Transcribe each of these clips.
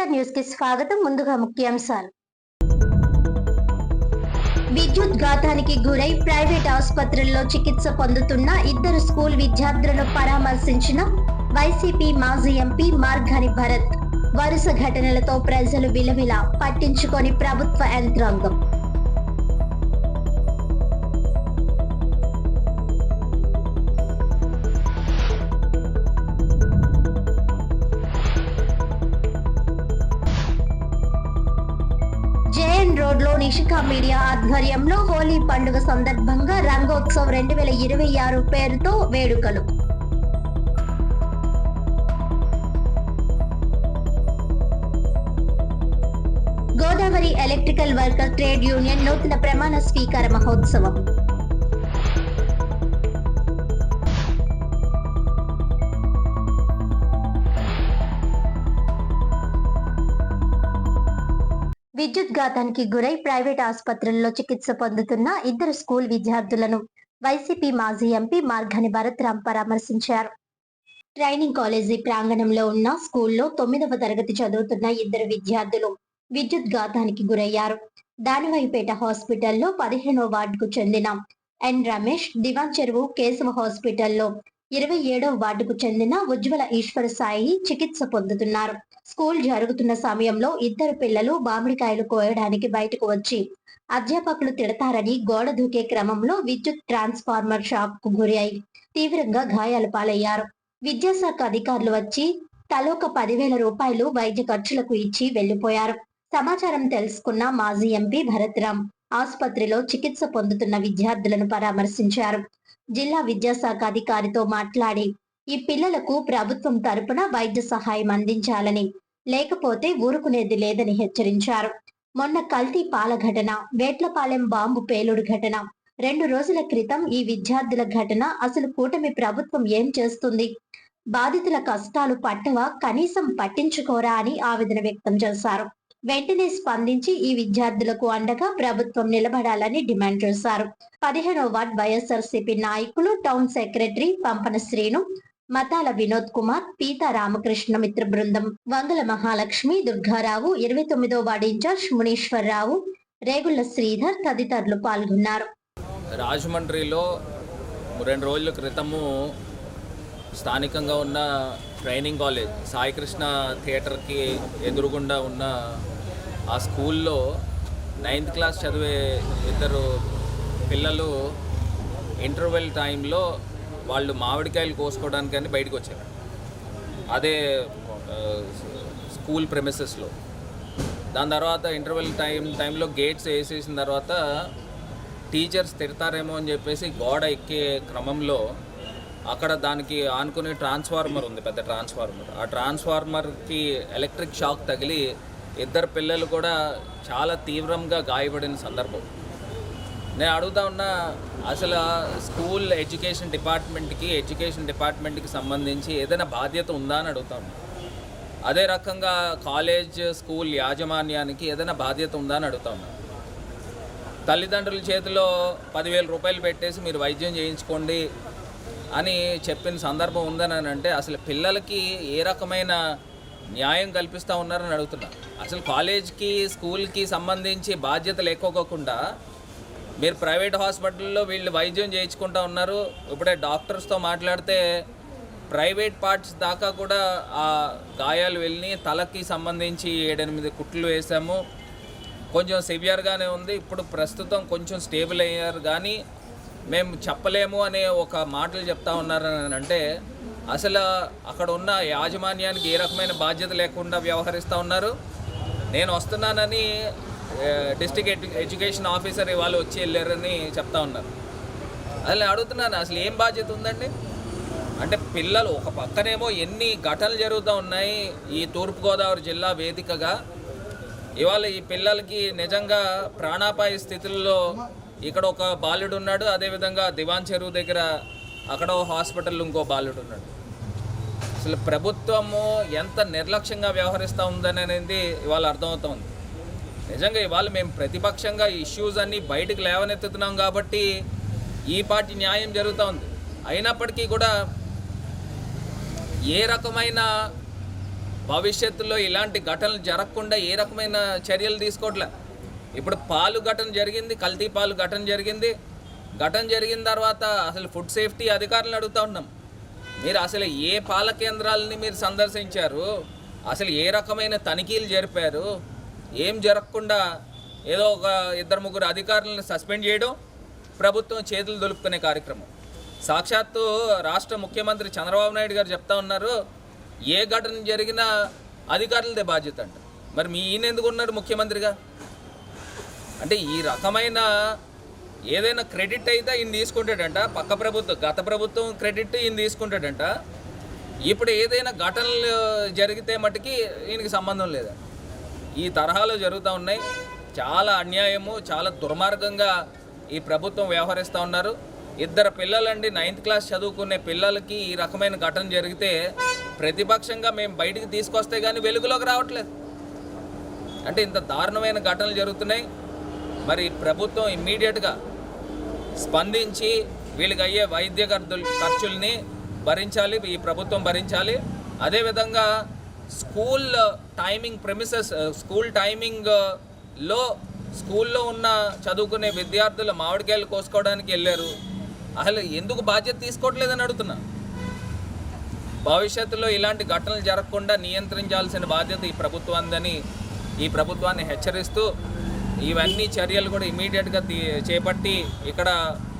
ASR news కి స్వాగతం. ముందుగా ముఖ్యాంశాలు. విద్యుత్ ఘాతానికి గురై ప్రైవేట్ ఆసుపత్రుల్లో చికిత్స పొందుతున్న ఇద్దరు స్కూల్ విద్యార్థులను పరామర్శించిన వైసీపీ మాజీ ఎంపీ మార్గాని భరత్. వరుస ఘటనలతో ప్రజలు విలవిల పట్టించుకొని ప్రభుత్వ యంత్రాంగం. రోడ్ లో నిషికా మీడియా ఆధ్వర్యంలో హోలీ పండుగ సందర్భంగా రంగోత్సవ్ 2026 పేరుతో వేడుకలు. Godavari electrical worker trade union నూతన ప్రమాణ స్వీకార మహోత్సవం. విద్యుత్ ఘాతానికి గురై ప్రైవేట్ ఆసుపత్రుల్లో చికిత్స పొందుతున్న ఇద్దరు స్కూల్ విద్యార్థులను వైసీపీ మాజీ ఎంపీ మార్గాని భరత్ పరామర్శించారు. ట్రైనింగ్ కాలేజీ ప్రాంగణంలో ఉన్న స్కూల్లో 9వ తరగతి చదువుతున్న ఇద్దరు విద్యార్థులు విద్యుత్ ఘాతానికి గురయ్యారు. దానివైపేట హాస్పిటల్లో 15వ వార్డుకు చెందిన ఎన్ రమేష్, దివాన్ చెరువు కేశవ హాస్పిటల్లో 27వ వార్డుకు చెందిన ఉజ్వల ఈశ్వర సాయి చికిత్స పొందుతున్నారు. స్కూల్ జరుగుతున్న సమయంలో ఇద్దరు పిల్లలు మామిడికాయలు కోయడానికి బయటకు వచ్చి అధ్యాపకులు తిడతారని గోడ దూకే క్రమంలో విద్యుత్ ట్రాన్స్ఫార్మర్ షాక్ కు గురి అయి తీవ్రంగా గాయాల పాలయ్యారు. విద్యాశాఖ అధికారులు వచ్చి తలోక 10,000 రూపాయలు వైద్య ఖర్చులకు ఇచ్చి వెళ్లిపోయారు. సమాచారం తెలుసుకున్న మాజీ ఎంపీ భరత్రాం ఆసుపత్రిలో చికిత్స పొందుతున్న విద్యార్థులను పరామర్శించారు. జిల్లా విద్యాశాఖ అధికారితో మాట్లాడి ఈ పిల్లలకు ప్రభుత్వం తరపున వైద్య సహాయం అందించాలని, లేకపోతే ఊరుకునేది లేదని హెచ్చరించారు. మొన్న కల్తీ పాల ఘటన, వేట్లపాలెం బాంబు పేలుడు ఘటన, 2 రోజుల క్రితం ఈ విద్యార్థుల ఘటన, అసలు కూటమి ప్రభుత్వం ఏం చేస్తుంది? బాధితుల కష్టాలు పట్టవా? కనీసం పట్టించుకోరా అని ఆవేదన వ్యక్తం చేశారు. వెంటనే స్పందించి ఈ విద్యార్థులకు అండగా ప్రభుత్వం నిలబడాలని డిమాండ్ చేశారు. 15వ వార్డ్ వైఎస్ఆర్సీపీ నాయకులు, టౌన్ సెక్రటరీ పంపన శ్రీను, మతాల వినోద్ కుమార్, పీతా రామకృష్ణ మిత్ర బృందం, వంగల మహాలక్ష్మి, దుర్గారావు, 29వ వార్డు ఇన్ఛార్జ్ మునీశ్వరరావు, రేగుళ్ల శ్రీధర్ తదితరులు పాల్గొన్నారు. రాజమండ్రిలో 2 రోజుల క్రితము స్థానికంగా ఉన్న ట్రైనింగ్ కాలేజ్ సాయికృష్ణ థియేటర్కి ఎదురుగుండా ఉన్న ఆ స్కూల్లో 9th క్లాస్ చదివే ఇద్దరు పిల్లలు ఇంటర్వెల్ టైంలో వాళ్ళు మామిడికాయలు కోసుకోవడానికని బయటకు వచ్చారు. అదే స్కూల్ ప్రెమిసెస్లో. దాని తర్వాత ఇంటర్వెల్ టైంలో గేట్స్ వేసేసిన తర్వాత టీచర్స్ తిడతారేమో అని చెప్పేసి గోడ ఎక్కే క్రమంలో అక్కడ దానికి ఆనుకునే ట్రాన్స్ఫార్మర్ ఉంది, పెద్ద ట్రాన్స్ఫార్మర్. ఆ ట్రాన్స్ఫార్మర్కి ఎలక్ట్రిక్ షాక్ తగిలి ఇద్దరు పిల్లలు కూడా చాలా తీవ్రంగా గాయపడిన సందర్భం. నేను అడుగుతా ఉన్నా, అసలు స్కూల్ ఎడ్యుకేషన్ డిపార్ట్మెంట్కి సంబంధించి ఏదైనా బాధ్యత ఉందా అని అడుగుతా ఉన్నా. అదే రకంగా కాలేజ్ స్కూల్ యాజమాన్యానికి ఏదైనా బాధ్యత ఉందా అని అడుగుతా ఉన్నా. తల్లిదండ్రుల చేతిలో 10,000 రూపాయలు పెట్టేసి మీరు వైద్యం చేయించుకోండి అని చెప్పిన సందర్భం ఉందని అంటే అసలు పిల్లలకి ఏ రకమైన న్యాయం కల్పిస్తూ ఉన్నారని అడుగుతున్నా. అసలు కాలేజ్కి స్కూల్కి సంబంధించి బాధ్యత లేకోకుండా మీరు ప్రైవేట్ హాస్పిటల్లో వీళ్ళు వైద్యం చేయించుకుంటూ ఉన్నారు. ఇప్పుడే డాక్టర్స్తో మాట్లాడితే ప్రైవేట్ పార్ట్స్ దాకా కూడా ఆ గాయాలు వెళ్ళి తలకి సంబంధించి 7-8 కుట్లు వేసాము. కొంచెం సివియర్గానే ఉంది. ఇప్పుడు ప్రస్తుతం కొంచెం స్టేబుల్ అయ్యారు, కానీ మేము చెప్పలేము అనే ఒక మాటలు చెప్తా ఉన్నారని అంటే అసలు అక్కడ ఉన్న యాజమాన్యానికి ఏ రకమైన బాధ్యత లేకుండా వ్యవహరిస్తూ ఉన్నారు. నేను వస్తున్నానని డిస్ట్రిక్ట్ ఎడ్యుకేషన్ ఆఫీసర్ ఇవాళ వచ్చి వెళ్ళారని చెప్తా ఉన్నారు. అసలు అడుగుతున్నాను, అసలు ఏం బాధ్యత ఉందండి? అంటే పిల్లలు ఒక పక్కనేమో ఎన్ని ఘటనలు జరుగుతూ ఉన్నాయి ఈ తూర్పుగోదావరి జిల్లా వేదికగా. ఇవాళ ఈ పిల్లలకి నిజంగా ప్రాణాపాయ స్థితుల్లో ఇక్కడ ఒక బాలుడు ఉన్నాడు, అదేవిధంగా దివాన్ చెరువు దగ్గర అక్కడ హాస్పిటల్లో ఇంకో బాలుడు ఉన్నాడు. అసలు ప్రభుత్వము ఎంత నిర్లక్ష్యంగా వ్యవహరిస్తూ ఉందనేది ఇవాళ అర్థమవుతుంది. నిజంగా ఇవాళ మేము ప్రతిపక్షంగా ఇష్యూస్ అన్నీ బయటకు లేవనెత్తుతున్నాం కాబట్టి ఈ పార్టీ న్యాయం జరుగుతూ ఉంది. అయినప్పటికీ కూడా ఏ రకమైన భవిష్యత్తులో ఇలాంటి ఘటనలు జరగకుండా ఏ రకమైన చర్యలు తీసుకోవట్లే. ఇప్పుడు పాలు ఘటన జరిగింది, కల్తీ పాలు ఘటన జరిగిన తర్వాత అసలు ఫుడ్ సేఫ్టీ అధికారులను అడుగుతూ ఉన్నాం, మీరు అసలు ఏ పాల కేంద్రాలని మీరు సందర్శించారు, అసలు ఏ రకమైన తనిఖీలు జరిపారు, ఏం జరగకుండా ఏదో ఒక 2-3 అధికారులను సస్పెండ్ చేయడం, ప్రభుత్వం చేతులు దులుపుకునే కార్యక్రమం. సాక్షాత్తు రాష్ట్ర ముఖ్యమంత్రి చంద్రబాబు నాయుడు గారు చెప్తా ఉన్నారు, ఏ ఘటన జరిగినా అధికారులదే బాధ్యత అంట. మరి మీ ఈయన ఎందుకు ఉన్నాడు ముఖ్యమంత్రిగా? అంటే ఈ రకమైన ఏదైనా క్రెడిట్ అయితే ఈయన తీసుకుంటాడంట, గత ప్రభుత్వం క్రెడిట్ ఈయన తీసుకుంటాడంట. ఇప్పుడు ఏదైనా ఘటనలు జరిగితే మటుకి ఈయనకి సంబంధం లేదా? ఈ తరహాలో జరుగుతూ ఉన్నాయి. చాలా అన్యాయము, చాలా దుర్మార్గంగా ఈ ప్రభుత్వం వ్యవహరిస్తూ ఉన్నారు. 2 పిల్లలండి, 9th క్లాస్ చదువుకునే పిల్లలకి ఈ రకమైన ఘటన జరిగితే ప్రతిపక్షంగా మేము బయటికి తీసుకొస్తే కానీ వెలుగులోకి రావట్లేదు. అంటే ఇంత దారుణమైన ఘటనలు జరుగుతున్నాయి. మరి ప్రభుత్వం ఇమ్మీడియట్గా స్పందించి వీళ్ళకి అయ్యే వైద్య ఖర్చుల్ని భరించాలి, ఈ ప్రభుత్వం భరించాలి. అదేవిధంగా స్కూల్ స్కూల్లో ఉన్న చదువుకునే విద్యార్థులు మామిడికాయలు కోసుకోవడానికి వెళ్ళారు, అసలు ఎందుకు బాధ్యత తీసుకోవట్లేదని అడుగుతున్నా. భవిష్యత్తులో ఇలాంటి ఘటనలు జరగకుండా నియంత్రించాల్సిన బాధ్యత ఈ ప్రభుత్వాన్ని హెచ్చరిస్తూ ఇవన్నీ చర్యలు కూడా ఇమీడియట్గా చేపట్టి ఇక్కడ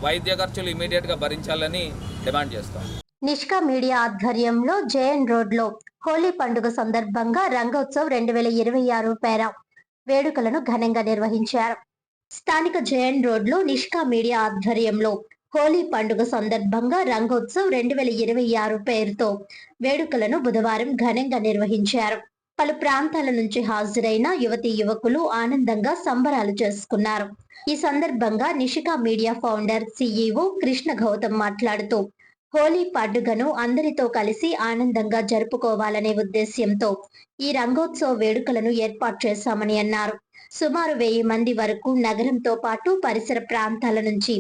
వైద్య ఖర్చులు ఇమీడియట్గా భరించాలని డిమాండ్ చేస్తాం. నిష్కా మీడియా ఆధ్వర్యంలో జేఎన్ రోడ్లో హోలీ పండుగ సందర్భంగా రంగోత్సవ్ 2026 పేర వేడుకలను ఘనంగా నిర్వహించారు. స్థానిక జేఎన్ రోడ్లో నిష్కా మీడియా ఆధ్వర్యంలో హోలీ పండుగ సందర్భంగా రంగోత్సవ్ 2026 పేరుతో వేడుకలను బుధవారం ఘనంగా నిర్వహించారు. పలు ప్రాంతాల నుంచి హాజరైన యువతీ యువకులు ఆనందంగా సంబరాలు చేసుకున్నారు. ఈ సందర్భంగా Nishika Media founder CEO Krishna Gautam మాట్లాడుతూ, హోలీ పండుగను అందరితో కలిసి ఆనందంగా జరుపుకోవాలనే ఉద్దేశ్యంతో ఈ రంగోత్సవ వేడుకలను ఏర్పాటు చేశామని అన్నారు. సుమారు 1000 మంది వరకు నగరంతో పాటు పరిసర ప్రాంతాల నుంచి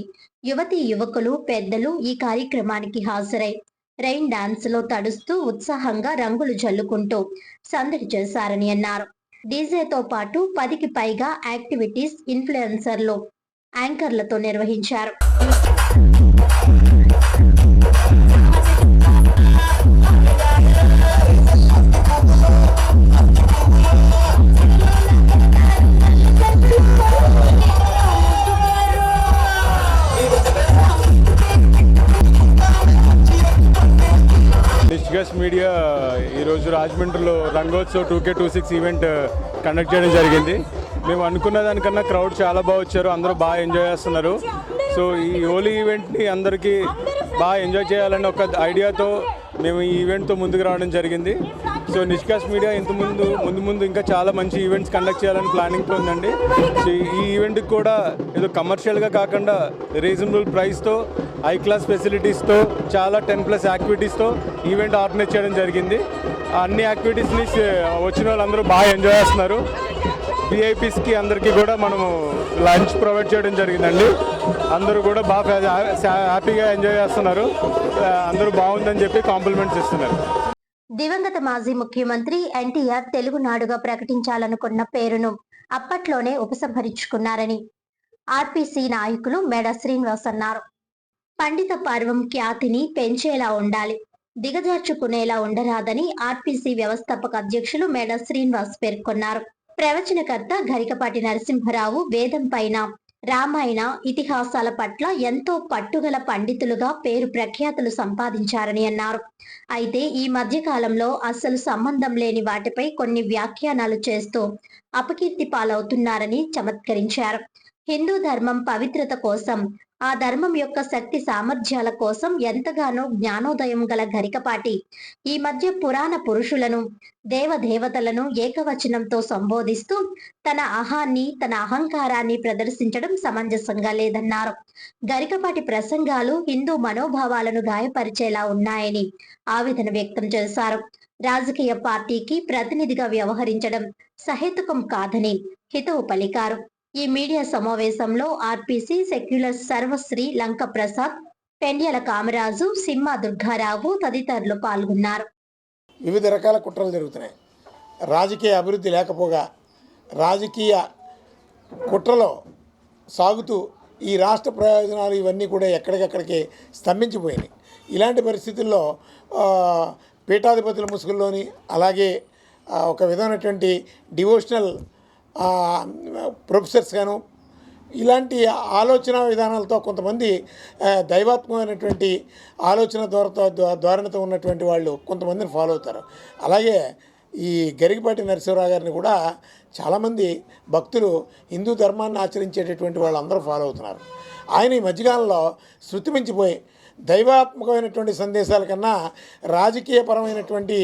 యువతీ యువకులు, పెద్దలు ఈ కార్యక్రమానికి హాజరై రైన్ డాన్స్ లో తడుస్తూ ఉత్సాహంగా రంగులు జల్లుకుంటూ సందడి చేశారని అన్నారు. డీజేతో పాటు 10కి పైగా యాక్టివిటీస్ ఇన్ఫ్లుయెన్సర్లు, యాంకర్లతో నిర్వహించారు. నిష్కాస్ మీడియా ఈరోజు రాజమండ్రిలో రంగోత్సవ్ 2K26 ఈవెంట్ కండక్ట్ చేయడం జరిగింది. మేము అనుకున్న దానికన్నా క్రౌడ్ చాలా బాగా వచ్చారు, అందరూ బాగా ఎంజాయ్ చేస్తున్నారు. సో ఈ హోలీ ఈవెంట్ని అందరికీ బాగా ఎంజాయ్ చేయాలని ఒక ఐడియాతో మేము ఈ ఈవెంట్తో ముందుకు రావడం జరిగింది. సో నిష్కాస్ మీడియా ముందు ఇంకా చాలా మంచి ఈవెంట్స్ కండక్ట్ చేయాలని ప్లానింగ్తో ఉందండి. సో ఈ ఈవెంట్కి కూడా ఏదో కమర్షియల్గా కాకుండా రీజనబుల్ ప్రైస్తో, హై క్లాస్ ఫెసిలిటీస్తో, చాలా 10+ యాక్టివిటీస్తో ఈవెంట్ ఆర్గనైజ్ చేయడం జరిగింది. అన్ని యాక్టివిటీస్ని వచ్చిన వాళ్ళందరూ బాగా ఎంజాయ్ చేస్తున్నారు. VIPస్కి అందరికీ కూడా మనము లంచ్ ప్రొవైడ్ చేయడం జరిగిందండి. అందరూ కూడా బాగా హ్యాపీగా ఎంజాయ్ చేస్తున్నారు. అందరూ బాగుందని చెప్పి కాంప్లిమెంట్స్ ఇస్తున్నారు. దివంగత మాజీ ముఖ్యమంత్రి NTR తెలుగునాడుగా ప్రకటించాలనుకున్న పేరును అప్పట్లోనే ఉపసంహరించుకున్నారని RPC నాయకులు మేడ శ్రీనివాస్ అన్నారు. పండిత పర్వం ఖ్యాతిని పెంచేలా ఉండాలి, దిగజార్చుకునేలా ఉండరాదని RPC వ్యవస్థాపక అధ్యక్షులు మేడ శ్రీనివాస్ పేర్కొన్నారు. ప్రవచనకర్త గరికపాటి నరసింహరావు వేదం పైన, రామాయణ ఇతిహాసాల పట్ల ఎంతో పట్టుగల పండితులుగా పేరు ప్రఖ్యాతులు సంపాదించారని అన్నారు. అయితే ఈ మధ్య కాలంలో అస్సలు సంబంధం లేని వాటిపై కొన్ని వ్యాఖ్యానాలు చేస్తూ అపకీర్తి పాలవుతున్నారని చమత్కరించారు. హిందూ ధర్మం పవిత్రత కోసం, ఆ ధర్మం యొక్క శక్తి సామర్థ్యాల కోసం ఎంతగానో జ్ఞానోదయం గల గరికపాటి ఈ మధ్య పురాణ పురుషులను, దేవదేవతలను ఏకవచనంతో సంబోధిస్తూ తన తన అహంకారాన్ని ప్రదర్శించడం సమంజసంగా లేదన్నారు. గరికపాటి ప్రసంగాలు హిందూ మనోభావాలను గాయపరిచేలా ఉన్నాయని ఆవేదన వ్యక్తం చేశారు. రాజకీయ పార్టీకి ప్రతినిధిగా వ్యవహరించడం సహేతుకం కాదని హితవు పలికారు. ఈ మీడియా సమావేశంలో RPC సెక్యులర్ సర్వశ్రీ లంక ప్రసాద్, పెండ్యాల కామరాజు, సింహ దుర్గారావు తదితరులు పాల్గొన్నారు. వివిధ రకాల కుట్రలు జరుగుతున్నాయి. రాజకీయ అభివృద్ధి లేకపోగా రాజకీయ కుట్రలో సాగుతూ ఈ రాష్ట్ర ప్రయోజనాలు ఇవన్నీ కూడా ఎక్కడికెక్కడికి స్తంభించిపోయినాయి. ఇలాంటి పరిస్థితుల్లో పీఠాధిపతుల ముసుగుల్లోని అలాగే ఒక విధమైనటువంటి డివోషనల్ ప్రొఫెసర్స్ గాను ఇలాంటి ఆలోచన విధానాలతో కొంతమంది దైవాత్మకమైనటువంటి ఆలోచన ధోరణితో ఉన్నటువంటి వాళ్ళు కొంతమందిని ఫాలో అవుతారు. అలాగే ఈ గరికపాటి నరసింహరావు గారిని కూడా చాలామంది భక్తులు హిందూ ధర్మాన్ని ఆచరించేటటువంటి వాళ్ళందరూ ఫాలో అవుతున్నారు. ఆయన ఈ మధ్యకాలంలో శృతి మించిపోయి దైవాత్మకమైనటువంటి సందేశాల కన్నా రాజకీయపరమైనటువంటి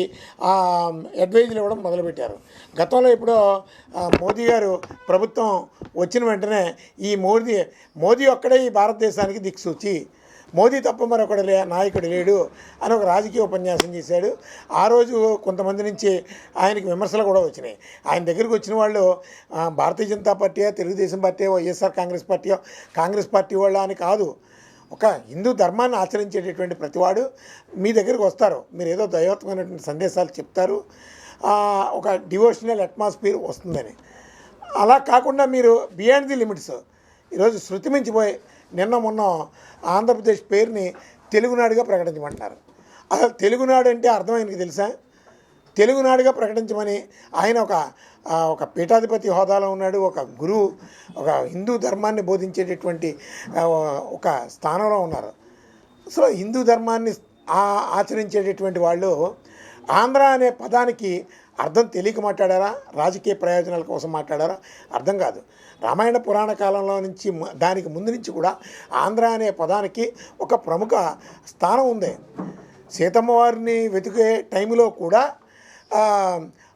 అడ్వైజులు ఇవ్వడం మొదలుపెట్టారు. గతంలో ఇప్పుడు మోదీ గారు ప్రభుత్వం వచ్చిన వెంటనే ఈ మోదీ ఒక్కడే ఈ భారతదేశానికి దిక్సూచి, మోదీ తప్ప మరొకడు నాయకుడు లేడు అని ఒక రాజకీయ ఉపన్యాసం చేశాడు. ఆ రోజు కొంతమంది నుంచి ఆయనకి విమర్శలు కూడా వచ్చినాయి. ఆయన దగ్గరికి వచ్చిన వాళ్ళు Bharatiya Janata party, Telugudesam party, YSR Congress party వాళ్ళ అని కాదు, ఒక హిందూ ధర్మాన్ని ఆచరించేటటువంటి ప్రతివాడు మీ దగ్గరికి వస్తారు, మీరు ఏదో దైవత్వమైనటువంటి సందేశాలు చెప్తారు, ఒక డివోషనల్ అట్మాస్ఫియర్ వస్తుందని. అలా కాకుండా మీరు బియాండ్ ది లిమిట్స్ ఈరోజు శృతి మించిపోయి నిన్న మొన్న ఆంధ్రప్రదేశ్ పేరుని తెలుగునాడుగా ప్రకటించమంటున్నారు. అసలు తెలుగునాడు అంటే అర్థం ఆయనకి తెలుసా? తెలుగునాడుగా ప్రకటించమని ఆయన ఒక పీఠాధిపతి హోదాలో ఉన్నాడు, ఒక గురువు, ఒక హిందూ ధర్మాన్ని బోధించేటటువంటి ఒక స్థానంలో ఉన్నారు. సో హిందూ ధర్మాన్ని ఆచరించేటటువంటి వాళ్ళు ఆంధ్ర అనే పదానికి అర్థం తెలియక మాట్లాడారా, రాజకీయ ప్రయోజనాల కోసం మాట్లాడారా అర్థం కాదు. రామాయణ పురాణ కాలంలో నుంచి దానికి ముందు నుంచి కూడా ఆంధ్ర అనే పదానికి ఒక ప్రముఖ స్థానం ఉంది. సీతమ్మ వారిని వెతికే టైంలో కూడా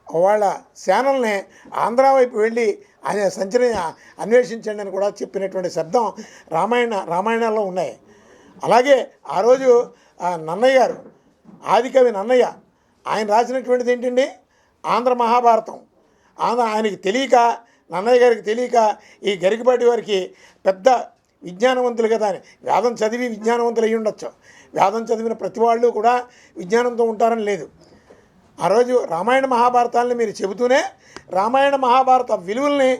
వాళ్ళ సేనల్ని ఆంధ్ర వైపు వెళ్ళి అన్వేషించండి అని కూడా చెప్పినటువంటి శబ్దం రామాయణాల్లో ఉన్నాయి. అలాగే ఆ రోజు నన్నయ్య గారు, ఆదికవి నన్నయ్య, ఆయన రాసినటువంటిది ఏంటండి ఆంధ్ర మహాభారతం. ఆయనకి తెలియక, నన్నయ్య గారికి తెలియక ఈ గరికపాటి వారికి పెద్ద విజ్ఞానవంతులు కదా అని, వేదం చదివి విజ్ఞానవంతులు అయ్యి ఉండొచ్చు, వేదం చదివిన ప్రతి వాళ్ళు కూడా విజ్ఞానంతో ఉంటారని లేదు. ఆ రోజు రామాయణ మహాభారతాలని మీరు చెబుతూనే రామాయణ మహాభారత విలువల్ని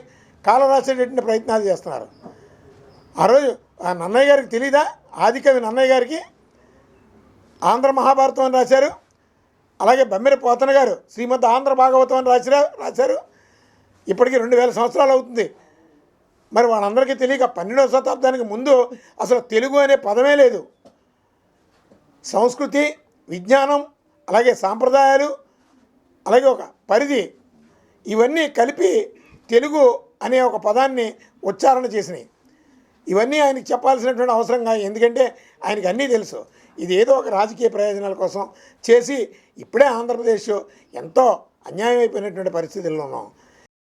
కాలరాసేటటువంటి ప్రయత్నాలు చేస్తున్నారు. ఆ రోజు నన్నయ్య గారికి తెలీదా? ఆదికవి నన్నయ్య గారికి ఆంధ్ర మహాభారతం అని రాశారు. అలాగే బమ్మెర పోతన గారు శ్రీమద్ ఆంధ్ర భాగవతం అని రాశారు. ఇప్పటికీ 2000 సంవత్సరాలు అవుతుంది. మరి వాళ్ళందరికీ తెలియక 12వ శతాబ్దానికి ముందు అసలు తెలుగు అనే పదమే లేదు. సంస్కృతి, విజ్ఞానం, అలాగే సాంప్రదాయాలు, అలాగే ఒక పరిధి, ఇవన్నీ కలిపి తెలుగు అనే ఒక పదాన్ని ఉచ్చారణ చేసినాయి. ఇవన్నీ ఆయనకి చెప్పాల్సినటువంటి అవసరంగా, ఎందుకంటే ఆయనకి అన్నీ తెలుసు. ఇది ఏదో ఒక రాజకీయ ప్రయోజనాల కోసం చేసి ఇప్పుడే ఆంధ్రప్రదేశ్ ఎంతో అన్యాయం అయిపోయినటువంటి పరిస్థితుల్లో ఉన్నాం.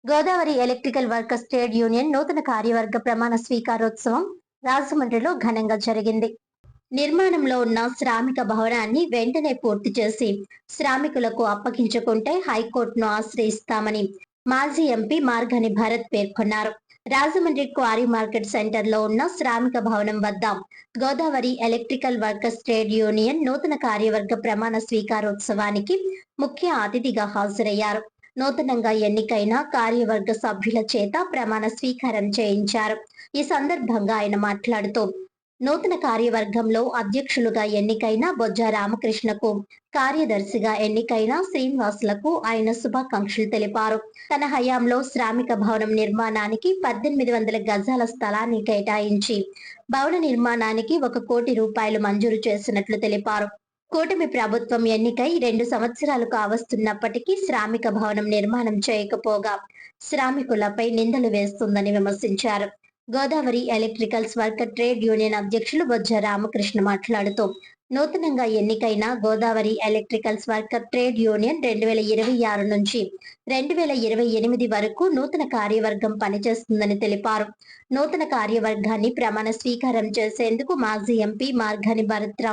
Godavari electrical workers trade union నూతన కార్యవర్గ ప్రమాణ స్వీకారోత్సవం రాజమండ్రిలో ఘనంగా జరిగింది. నిర్మాణంలో ఉన్న శ్రామిక భవనాన్ని వెంటనే పూర్తి చేసి శ్రామికులకు అప్పగించుకుంటే హైకోర్టును ఆశ్రయిస్తామని మాజీ ఎంపీ మార్గని భరత్ పేర్కొన్నారు. రాజమండ్రి క్వారీ మార్కెట్ సెంటర్ లో ఉన్న శ్రామిక భవనం వద్ద Godavari electrical workers trade union నూతన కార్యవర్గ ప్రమాణ స్వీకారోత్సవానికి ముఖ్య అతిథిగా హాజరయ్యారు. నూతనంగా ఎన్నికైన కార్యవర్గ సభ్యుల చేత ప్రమాణ స్వీకారం చేయించారు. ఈ సందర్భంగా ఆయన మాట్లాడుతూ నూతన కార్యవర్గంలో అధ్యక్షులుగా ఎన్నికైన బొజ్జ రామకృష్ణకు, కార్యదర్శిగా ఎన్నికైన శ్రీనివాసులకు ఆయన శుభాకాంక్షలు తెలిపారు. తన హయాంలో శ్రామిక భవనం నిర్మాణానికి 1800 గజాల స్థలాన్ని కేటాయించి భవన నిర్మాణానికి 1 కోటి రూపాయలు మంజూరు చేసినట్లు తెలిపారు. కూటమి ప్రభుత్వం ఎన్నికై 2 సంవత్సరాలు కావస్తున్నప్పటికీ శ్రామిక భవనం నిర్మాణం చేయకపోగా శ్రామికులపై నిందలు వేస్తుందని విమర్శించారు. Godavari electricals worker trade union అధ్యక్షులు బొజ్జ రామకృష్ణ మాట్లాడుతూ నూతనంగా ఎన్నికైన Godavari electricals worker trade union 2026 నుంచి 2028 వరకు నూతన కార్యవర్గం పనిచేస్తుందని తెలిపారు. నూతన కార్యవర్గాన్ని ప్రమాణ స్వీకారం చేసేందుకు మాజీ ఎంపీ మార్గని భరత్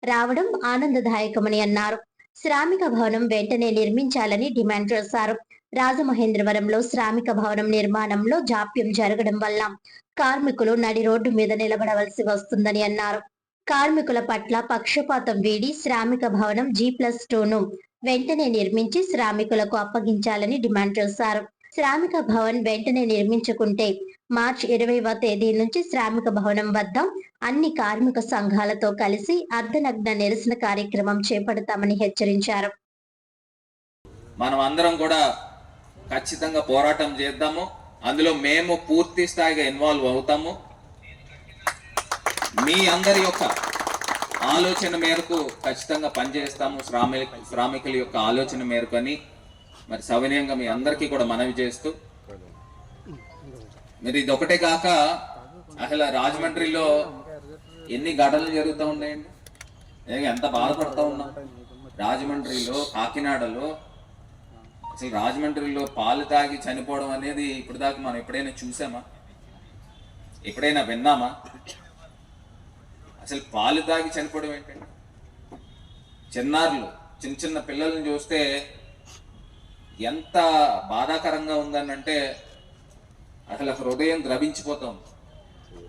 రావడం ఆనందదాయకమని అన్నారు. శ్రామిక భవనం వెంటనే నిర్మించాలని డిమాండ్ చేశారు. రాజమహేంద్రవరంలో శ్రామిక భవనం నిర్మాణంలో జాప్యం జరగడం వల్ల కార్మికులు నడి రోడ్డు మీద నిలబడవలసి వస్తుందని అన్నారు. కార్మికుల పట్ల పక్షపాతం వీడి శ్రామిక భవనం G+2ను వెంటనే నిర్మించి శ్రామికులకు అప్పగించాలని డిమాండ్ చేశారు. శ్రామిక భవన్ వెంటనే నిర్మించుకుంటే మార్చి 20వ తేదీ నుంచి శ్రామిక భవనం వద్ద అన్ని కార్మిక సంఘాలతో కలిసి అర్ధనగ్న నిరసన కార్యక్రమం చేపడతామని హెచ్చరించారు. మనం అందరం కూడా ఖచ్చితంగా పోరాటం చేద్దాము. అందులో మేము పూర్తి స్థాయిగా ఇన్వాల్వ్ అవుతాము. మీ అందరి యొక్క ఆలోచన మేరకు ఖచ్చితంగా పనిచేస్తాము. శ్రామికుల యొక్క ఆలోచన మేరకు అని మరి సవినయంగా మీ అందరికీ కూడా మనవి చేస్తూ, మరి ఇది ఒకటే కాక అసలు రాజమండ్రిలో ఎన్ని ఘటనలు జరుగుతూ ఉన్నాయండి. ఎంత బాధపడుతూ ఉన్నాం. రాజమండ్రిలో, కాకినాడలో, అసలు రాజమండ్రిలో పాలు తాగి చనిపోవడం అనేది ఇప్పుడు దాకా మనం ఎప్పుడైనా చూసామా? ఎప్పుడైనా విన్నామా? అసలు పాలు తాగి చనిపోవడం ఏంటండి? చిన్నారులు, చిన్న చిన్న పిల్లల్ని చూస్తే ఎంత బాధాకరంగా ఉందని అంటే అసలు హృదయం ద్రవించిపోతాం.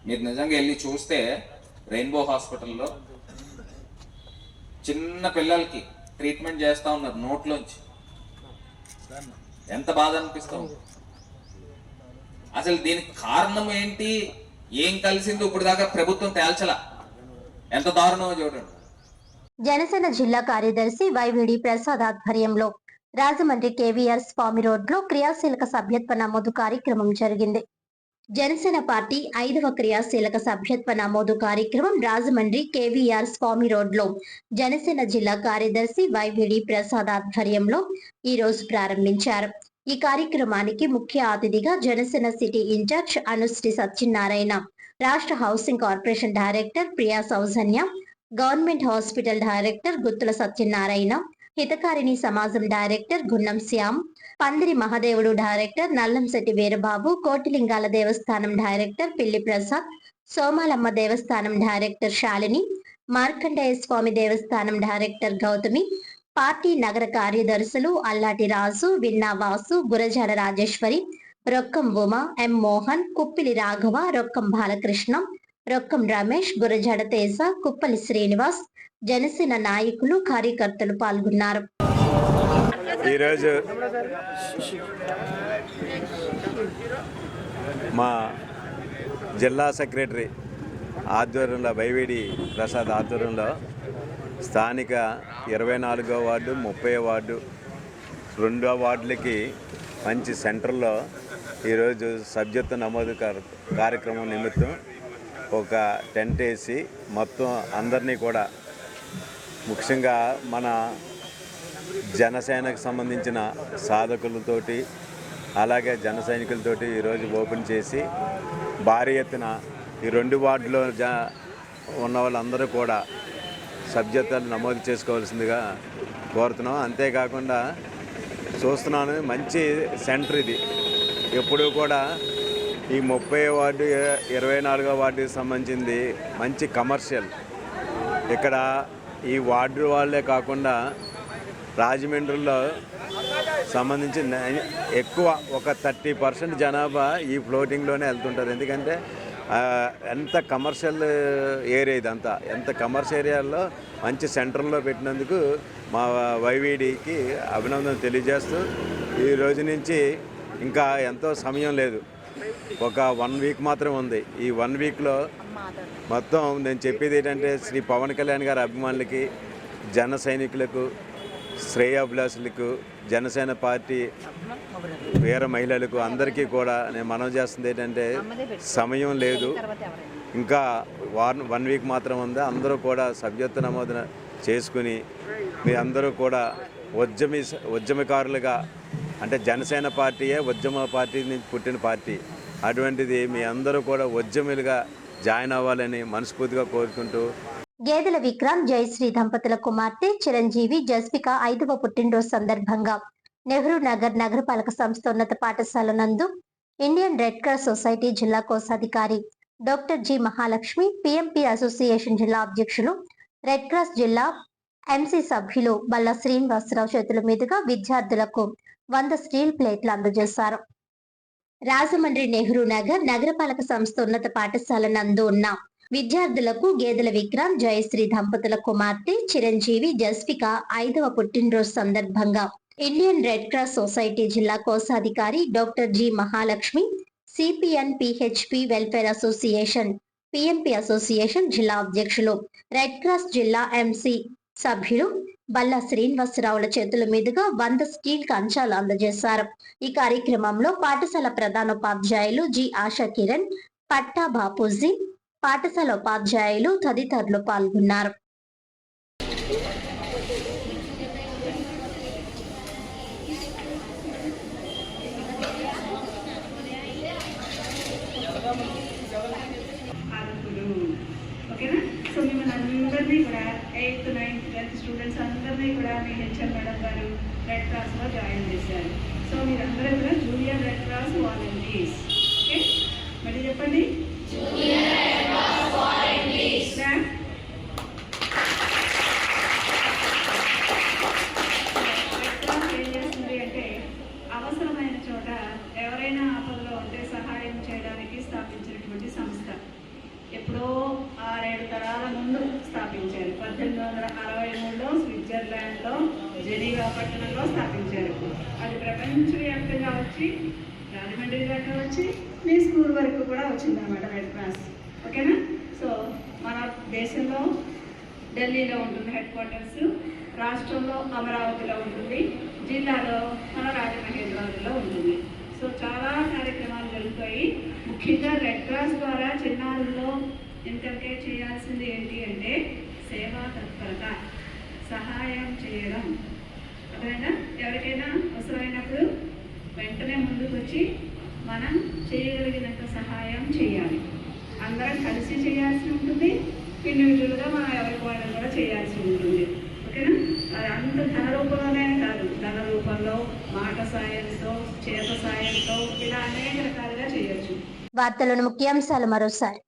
మీరు నిజంగా వెళ్ళి చూస్తే రెయిన్బో హాస్పిటల్లో చిన్న పిల్లలకి ట్రీట్మెంట్ చేస్తూ ఉన్నారు నోట్లోంచి. ఎంత బాధ అనిపిస్తాం. అసలు దీనికి కారణం ఏంటి, ఏం కలిసిందో ఇప్పుడు దాకా ప్రభుత్వం తేల్చలా. ఎంత దారుణమో చూడండి. జనసేన జిల్లా కార్యదర్శి వైవిడి ప్రసాద్ ఆధ్వర్యంలో రాజమండ్రి కేవీఆర్ స్వామి రోడ్ లో క్రియాశీలక సభ్యత్వ నమోదు కార్యక్రమం జరిగింది. జనసేన పార్టీ 5వ క్రియాశీలక సభ్యత్వ నమోదు కార్యక్రమం రాజమండ్రి కేవీఆర్ స్వామి రోడ్ లో జనసేన జిల్లా కార్యదర్శి వైవిడి ప్రసాద్ ఆధ్వర్యంలో ఈ రోజు ప్రారంభించారు. ఈ కార్యక్రమానికి ముఖ్య అతిథిగా జనసేన సిటీ ఇన్ఛార్జ్ అనుశ్రీ సత్యనారాయణ, రాష్ట్ర housing corporation director Priya Soujanya, government hospital director Guttula Satyanarayana, Hitakarini Samajam director గున్నం Shyam, పందిరి మహాదేవుడు డైరెక్టర్ నల్లంశెట్టి వీరబాబు, కోటిలింగాల దేవస్థానం డైరెక్టర్ పిల్లి ప్రసాద్, సోమాలమ్మ దేవస్థానం డైరెక్టర్ శాలిని, మార్కండేయ స్వామి దేవస్థానం డైరెక్టర్ గౌతమి, పార్టీ నగర కార్యదర్శులు అల్లాటి రాజు, విన్నా వాసు, గురజాడ రాజేశ్వరి, రొక్కం ఉమ, ఎం మోహన్, కుప్పిలి రాఘవ, రొక్కం బాలకృష్ణ, రొక్కం రమేష్, గురజాడ తేజ, కుప్పలి శ్రీనివాస్, జనసేన నాయకులు, కార్యకర్తలు పాల్గొన్నారు. ఈరోజు మా జిల్లా సెక్రటరీ ఆధ్వర్యంలో, వైవిడి ప్రసాద్ ఆధ్వర్యంలో స్థానిక 24వ వార్డు, 30వ వార్డు, 2వ వార్డులకి మంచి సెంటర్లో ఈరోజు సభ్యత్వ నమోదు కార్యక్రమం నిమిత్తం ఒక టెంట్ వేసి మొత్తం అందరినీ కూడా, ముఖ్యంగా మన జనసేనకు సంబంధించిన సాధకులతోటి అలాగే జన సైనికులతోటి ఈరోజు ఓపెన్ చేసి భారీ ఎత్తున ఈ 2 వార్డులో ఉన్న వాళ్ళందరూ కూడా సభ్యత్వాలు నమోదు చేసుకోవాల్సిందిగా కోరుతున్నాం. అంతేకాకుండా చూస్తున్నాను, మంచి సెంటర్ ఇది. ఎప్పుడూ కూడా ఈ 30వ వార్డు, 24వ వార్డుకి సంబంధించింది మంచి కమర్షియల్. ఇక్కడ ఈ వార్డు వాళ్ళే కాకుండా రాజమండ్రిలో సంబంధించి ఎక్కువ ఒక 30% జనాభా ఈ ఫ్లోటింగ్లోనే వెళ్తుంటారు. ఎందుకంటే ఎంత కమర్షియల్ ఏరియా ఇదంతా. ఎంత కమర్షియల్ ఏరియాలో మంచి సెంటర్లో పెట్టినందుకు మా వైవిడికి అభినందన తెలియజేస్తూ, ఈ రోజు నుంచి ఇంకా ఎంతో సమయం లేదు, ఒక 1 వీక్ మాత్రం ఉంది. ఈ 1 వీక్లో మొత్తం నేను చెప్పేది ఏంటంటే, శ్రీ పవన్ కళ్యాణ్ గారి అభిమానులకి, జన సైనికులకు, శ్రేయాభిలాషులకు, జనసేన పార్టీ వీర మహిళలకు అందరికీ కూడా నేను మనవి చేస్తుంది ఏంటంటే, సమయం లేదు, ఇంకా 1 వీక్ మాత్రం ఉంది. అందరూ కూడా సభ్యత్వ నమోదు చేసుకుని మీ అందరూ కూడా ఉద్యమకారులుగా, అంటే జనసేన పార్టీయే ఉద్యమ పార్టీ నుంచి పుట్టిన పార్టీ, అటువంటిది మీ అందరూ కూడా ఉద్యములుగా జాయిన్ అవ్వాలని మనస్ఫూర్తిగా కోరుకుంటూ, గేదెల విక్రాంత్, జయశ్రీ దంపతుల కుమార్తె చిరంజీవి జస్విక 5వ పుట్టినరోజు సందర్భంగా నెహ్రూ నగర్ నగరపాలక సంస్థ ఉన్నత పాఠశాల నందు ఇండియన్ రెడ్ క్రాస్ సొసైటీ జిల్లా కోశాధికారి doctor G Mahalakshmi, PMP association జిల్లా అధ్యక్షులు, రెడ్ క్రాస్ జిల్లా ఎంసీ సభ్యులు బల్లా శ్రీనివాసరావు చేతుల మీదుగా విద్యార్థులకు 100 స్టీల్ ప్లేట్లు అందజేశారు. రాజమండ్రి నెహ్రూ నగర్ నగరపాలక సంస్థ ఉన్నత పాఠశాల నందు ఉన్న విద్యార్థులకు గేదెల విక్రాంత్ జయశ్రీ దంపతుల కుమార్తె చిరంజీవి జస్విక 5వ పుట్టినరోజు సందర్భంగా ఇండియన్ రెడ్ క్రాస్ సొసైటీ జిల్లా కోశాధికారి doctor G Mahalakshmi, CPN PHP welfare association, PMP association జిల్లా అధ్యక్షులు, రెడ్ క్రాస్ జిల్లా ఎంసీ సభ్యులు బల్లా శ్రీనివాసరావుల చేతుల మీదుగా 100 స్టీల్ కంచాలు అందజేశారు. ఈ కార్యక్రమంలో పాఠశాల ప్రధానోపాధ్యాయులు జి ఆశా కిరణ్, పట్టా బాపూజీ, పాఠశాల ఉపాధ్యాయులు తదితరులు పాల్గొన్నారు. ఓకేనా? సో మిమ్మల్ని అందరినీ కూడా 8th, 9th, 10th స్టూడెంట్స్ అందరినీ కూడా మీ హెచ్ఎం మేడం గారు రెడ్ క్రాస్లో జాయిన్ చేశారు. సో మీరందరూ కూడా junior red cross volunteers. Okay, మళ్ళీ చెప్పండి. రెడ్ క్రాస్ ఏం చేస్తుంది అంటే అవసరమైన చోట ఎవరైనా ఆపదలో ఉంటే సహాయం చేయడానికి స్థాపించినటువంటి సంస్థ. ఎప్పుడో 6-7 తరాల ముందు స్థాపించారు. 1863లో స్విట్జర్లాండ్లో జెనీవా పట్టణంలో స్థాపించారు. అది ప్రపంచవ్యాప్తంగా వచ్చి రాజమండ్రి దాకా వచ్చి మీ స్కూల్ వరకు కూడా వచ్చిందన్నమాట రెడ్ క్రాస్. ఓకేనా? సో మన దేశంలో ఢిల్లీలో ఉంటుంది హెడ్ క్వార్టర్స్, రాష్ట్రంలో అమరావతిలో ఉంటుంది, జిల్లాలో మన రాజమహేంద్రవరంలో ఉంటుంది. సో చాలా కార్యక్రమాలు జరుగుతాయి. ముఖ్యంగా రెడ్ క్రాస్ ద్వారా చిన్నారుల్లో ఇంకల్కేట్ చేయాల్సింది ఏంటి అంటే సేవా తత్పరత, సహాయం చేయడం. అదేనా? ఎవరికైనా అవసరమైనప్పుడు వెంటనే ముందుకు వచ్చి మనం చేయగలిగినంత సహాయం చేయాలి. అందరం కలిసి చేయాల్సి ఉంటుంది, ఇండివిజువల్గా మనం ఎవరికి వాళ్ళని కూడా చేయాల్సి ఉంటుంది. ఓకేనా? అది అంత ధన రూపంలోనే కాదు, ధన రూపంలో, మాట సాయంతో, చేత సాయంతో, ఇలా అనేక రకాలుగా చేయొచ్చు. వార్తలను ముఖ్యాంశాలు మరోసారి.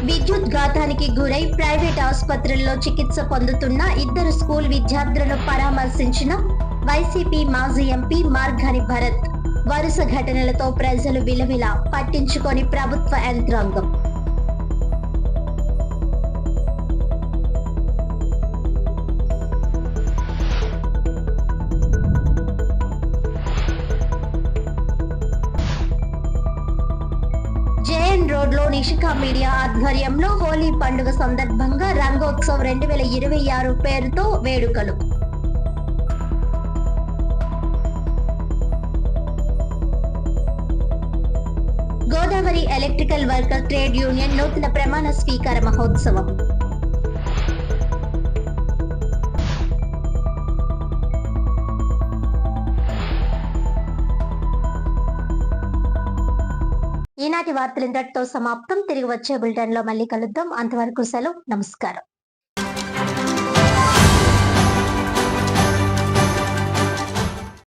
విద్యుత్ ఘాతానికి గురై ప్రైవేట్ ఆసుపత్రుల్లో చికిత్స పొందుతున్న 2 స్కూల్ విద్యార్థులను పరామర్శించిన వైసీపీ మాజీ ఎంపీ మార్గాని భరత్. వరుస ఘటనలతో ప్రజలు విలవిల పట్టించుకొని ప్రభుత్వ యంత్రాంగం. జేఎన్ రోడ్ లో నిషికా మీడియా ఆధ్వర్యంలో హోలీ పండుగ సందర్భంగా రంగోత్సవ్ 2026 పేరుతో వేడుకలు. Godavari electrical worker trade union నూతన ప్రమాణ స్వీకార మహోత్సవం. ఈనాటి వార్తలు ఇంతటితో సమాప్తం. తిరిగి వచ్చే బులెటిన్ లో మళ్ళీ కలుద్దాం. అంతవరకు సెలవు. నమస్కారం.